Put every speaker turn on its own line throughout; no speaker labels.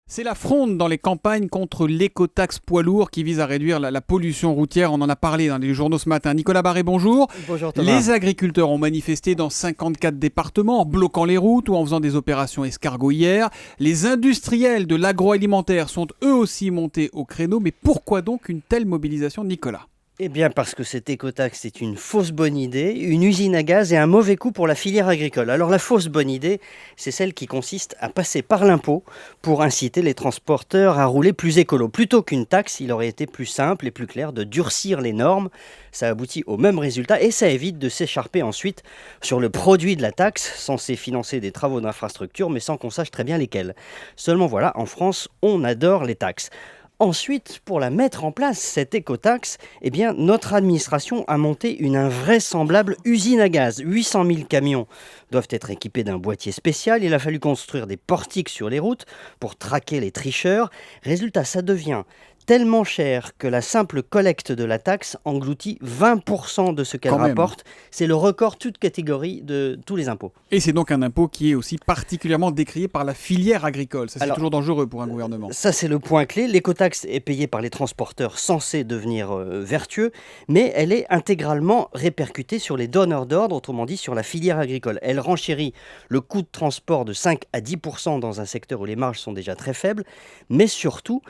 C'est la fronde dans les campagnes contre l'écotaxe poids lourd qui vise à réduire la pollution routière. On en a parlé dans les journaux ce matin. Nicolas Barré, bonjour.
Bonjour Thomas.
Les agriculteurs ont manifesté dans 54 départements en bloquant les routes ou en faisant des opérations escargot hier. Les industriels de l'agroalimentaire sont eux aussi montés au créneau. Mais pourquoi donc une telle mobilisation, Nicolas ?
Eh bien parce que cette écotaxe est une fausse bonne idée, une usine à gaz et un mauvais coup pour la filière agricole. Alors la fausse bonne idée, c'est celle qui consiste à passer par l'impôt pour inciter les transporteurs à rouler plus écolo. Plutôt qu'une taxe, il aurait été plus simple et plus clair de durcir les normes. Ça aboutit au même résultat et ça évite de s'écharper ensuite sur le produit de la taxe, censé financer des travaux d'infrastructure, mais sans qu'on sache très bien lesquels. Seulement voilà, en France, on adore les taxes. Ensuite, pour la mettre en place, cette écotaxe, eh bien, notre administration a monté une invraisemblable usine à gaz. 800 000 camions doivent être équipés d'un boîtier spécial. Il a fallu construire des portiques sur les routes pour traquer les tricheurs. Résultat, ça devient tellement cher que la simple collecte de la taxe engloutit 20% de ce qu'elle rapporte. C'est le record toute catégorie de tous les impôts.
Et c'est donc un impôt qui est aussi particulièrement décrié par la filière agricole. Ça, c'est toujours dangereux pour un gouvernement.
Ça, c'est le point clé. L'écotaxe est payée par les transporteurs censés devenir vertueux, mais elle est intégralement répercutée sur les donneurs d'ordre, autrement dit sur la filière agricole. Elle renchérit le coût de transport de 5 à 10% dans un secteur où les marges sont déjà très faibles, mais surtout,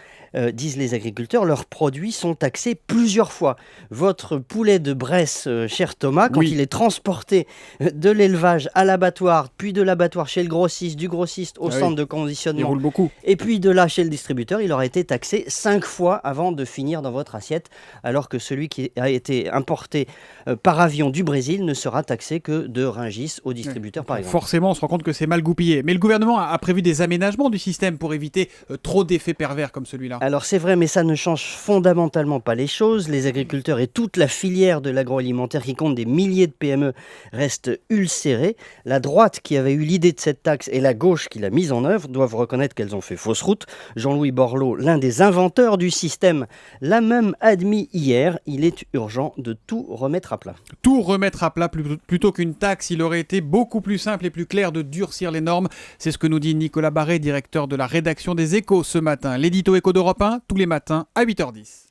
disent les agriculteurs, leurs produits sont taxés plusieurs fois. Votre poulet de Bresse, cher Thomas, quand il est transporté de l'élevage à l'abattoir, puis de l'abattoir chez le grossiste, du grossiste au centre de conditionnement,
il roule beaucoup.
Et puis de là chez le distributeur, il aura été taxé 5 fois avant de finir dans votre assiette, alors que celui qui a été importé par avion du Brésil ne sera taxé que de Rungis au distributeur, par exemple.
Forcément, on se rend compte que c'est mal goupillé. Mais le gouvernement a prévu des aménagements du système pour éviter trop d'effets pervers comme celui-là.
Alors c'est vrai, mais ça ne change fondamentalement pas les choses. Les agriculteurs et toute la filière de l'agroalimentaire qui compte des milliers de PME restent ulcérés. La droite qui avait eu l'idée de cette taxe et la gauche qui l'a mise en œuvre doivent reconnaître qu'elles ont fait fausse route. Jean-Louis Borloo, l'un des inventeurs du système, l'a même admis hier. Il est urgent de tout remettre à plat.
Tout remettre à plat plutôt qu'une taxe, il aurait été beaucoup plus simple et plus clair de durcir les normes. C'est ce que nous dit Nicolas Barré, directeur de la rédaction des Échos ce matin. L'édito Écho d'Europe 1, tous les matins à 8h10.